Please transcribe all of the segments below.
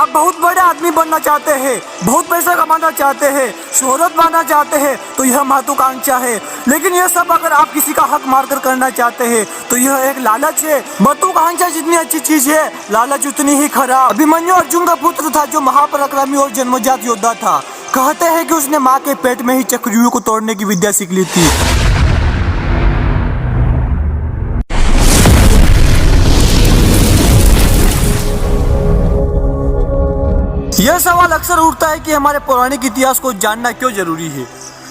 आप बहुत बड़े आदमी बनना चाहते हैं, बहुत पैसा कमाना चाहते हैं, शोहरत पाना चाहते हैं तो यह महत्वाकांक्षा है। लेकिन यह सब अगर आप किसी का हक मारकर करना चाहते हैं तो यह एक लालच है। महत्वाकांक्षा जितनी अच्छी चीज है, लालच उतनी ही खराब। अभिमन्यु अर्जुन का पुत्र था जो महापराक्रमी और जन्मजात योद्धा था। कहते हैं कि उसने माँ के पेट में ही चक्रव्यूह को तोड़ने की विद्या सीख ली थी। यह सवाल अक्सर उठता है कि हमारे पौराणिक इतिहास को जानना क्यों जरूरी है।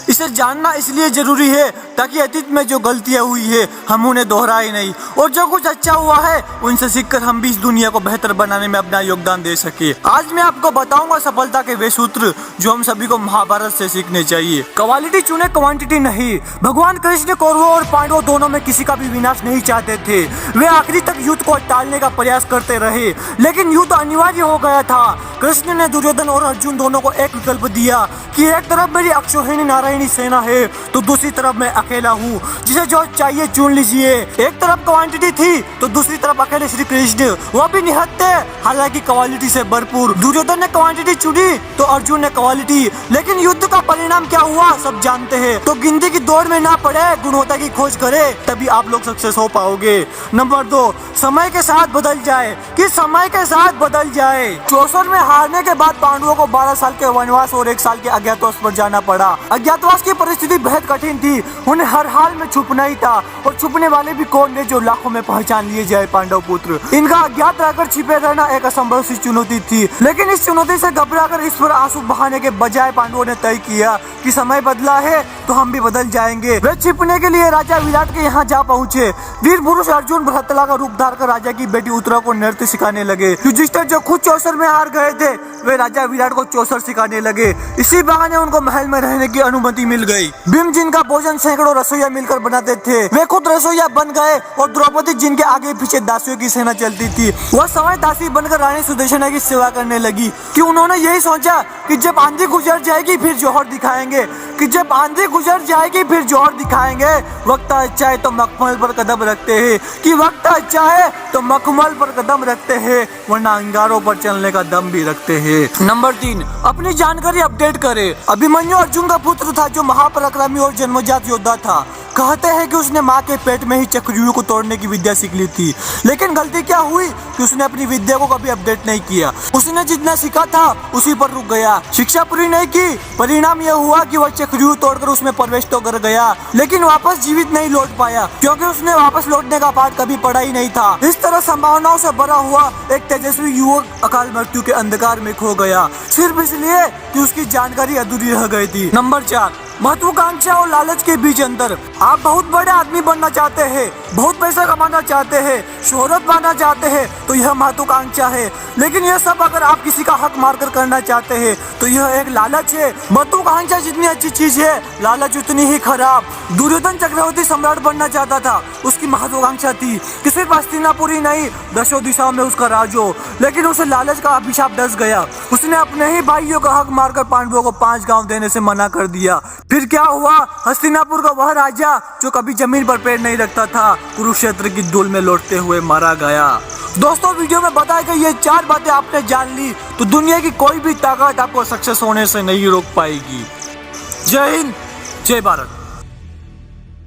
इसे जानना इसलिए जरूरी है ताकि अतीत में जो गलतियां हुई है हम उन्हें दोहराए नहीं, और जो कुछ अच्छा हुआ है उनसे सीखकर हम भी इस दुनिया को बेहतर बनाने में अपना योगदान दे सके। आज मैं आपको बताऊंगा सफलता के वे सूत्र जो हम सभी को महाभारत से सीखने चाहिए। क्वालिटी चुने, क्वांटिटी नहीं। भगवान कृष्ण कौरवों और पांडवों दोनों में किसी का भी विनाश नहीं चाहते थे। वे आखिरी तक युद्ध को टालने का प्रयास करते रहे, लेकिन युद्ध अनिवार्य हो गया था। कृष्ण ने दुर्योधन और अर्जुन दोनों को एक विकल्प दिया कि एक तरफ मेरी अक्षौहिणी नारायणी सेना है तो दूसरी तरफ मैं अकेला हूँ, जिसे जो चाहिए चुन लीजिए। एक तरफ क्वांटिटी थी तो दूसरी तरफ अकेले श्री कृष्ण, वो भी निहत्थे, हालांकि क्वालिटी से भरपूर। दुर्योधन ने क्वांटिटी चुनी तो अर्जुन ने क्वालिटी, लेकिन युद्ध का परिणाम क्या हुआ सब जानते हैं। तो गिनती की दौड़ में ना पड़े, गुणवत्ता की खोज करे, तभी आप लोग सक्सेस हो पाओगे। नंबर 2, समय के साथ बदल जाए। कि समय के साथ बदल जाए। चौसर में हारने के बाद पांडवों को 12 साल के वनवास और 1 साल के अज्ञातवास पर जाना पड़ा। अज्ञातवास की परिस्थिति बेहद कठिन थी, उन्हें हर हाल में छुपना ही था, और छुपने वाले भी कौन है जो लाखों में पहचान लिए जाए पांडव पुत्र। इनका अज्ञात रहकर छिपे रहना एक असंभव सी चुनौती थी, लेकिन इस चुनौती से घबराकर इस पर आंसू बहाने के बजाय पांडवों ने तय किया कि समय बदला है तो हम भी बदल जाएंगे। वे छिपने के लिए राजा विराट के यहाँ जा पहुँचे। वीर पुरुष अर्जुन भ्रातला का रूप धार कर राजा की बेटी उत्तरा को नृत्य सिखाने लगे। युधिष्ठिर जो खुद चौसर में हार गए थे वे राजा विराट को चौसर सिखाने लगे। इसी बहाने उनको महल में रहने की अनुमति मिल गई। भीम जिनका भोजन सैकड़ों रसोइया मिलकर बनाते थे वे खुद रसोइया बन गए, और द्रौपदी जिनके आगे पीछे दासियों की सेना चलती थी वह समय दासी बनकर रानी सुदर्शना की सेवा करने लगी। कि उन्होंने यही सोचा कि जब आंधी गुजर जाएगी फिर जौहर दिखाएंगे, कि जब आंधी गुजर जाएगी फिर जौहर दिखाएंगे। वक्त अच्छा है तो मखमल पर कदम रखते हैं, कि वक्त अच्छा है तो मखमल पर कदम रखते हैं, वरना अंगारों पर चलने का दम भी रखते हैं। नंबर 3, अपनी जानकारी अपडेट करें। अभिमन्यु अर्जुन का पुत्र था जो महापराक्रमी और जन्मजात योद्धा था। कहते हैं कि उसने माँ के पेट में ही चक्रव्यूह को तोड़ने की विद्या सीख ली थी, लेकिन गलती क्या हुई कि उसने अपनी विद्या को कभी अपडेट नहीं किया। उसने जितना सीखा था उसी पर रुक गया, शिक्षा पूरी नहीं की। परिणाम यह हुआ कि वह चक्रव्यूह तोड़कर उसमें प्रवेश तो कर गया, लेकिन वापस जीवित नहीं लौट पाया, क्योंकि उसने वापस लौटने का पाठ कभी पढ़ा ही नहीं था। इस तरह संभावनाओं से भरा हुआ एक तेजस्वी युवक अकाल मृत्यु के अंधकार में खो गया, सिर्फ इसलिए कि उसकी जानकारी अधूरी रह गई थी। नंबर 4, महत्वाकांक्षा और लालच के बीच अंतर। आप बहुत बड़े आदमी बनना चाहते हैं, बहुत पैसा कमाना चाहते हैं, शोहरत पाना चाहते हैं तो यह महत्वाकांक्षा है। लेकिन यह सब अगर आप किसी का हक मारकर करना चाहते हैं तो यह एक लालच है। महत्वाकांक्षा जितनी अच्छी चीज है, लालच उतनी ही खराब। दुर्योधन चक्रवर्ती सम्राट बनना चाहता था, उसकी महत्वाकांक्षा थी कि सिर्फ हस्तिनापुर ही नहीं 10 दिशाओं में उसका राज हो, लेकिन उसे लालच का अभिशाप डस गया। उसने अपने ही भाइयों का हक मारकर पांडवों को 5 गांव देने से मना कर दिया। फिर क्या हुआ? हस्तिनापुर का वह राजा जो कभी जमीन पर पैर नहीं रखता था, कुरुक्षेत्र की धूल में लौटते हुए मारा गया। दोस्तों, वीडियो में बताई गई ये 4 बातें आपने जान ली तो दुनिया की कोई भी ताकत आपको सक्सेस होने से नहीं रोक पाएगी। जय हिंद, जय भारत।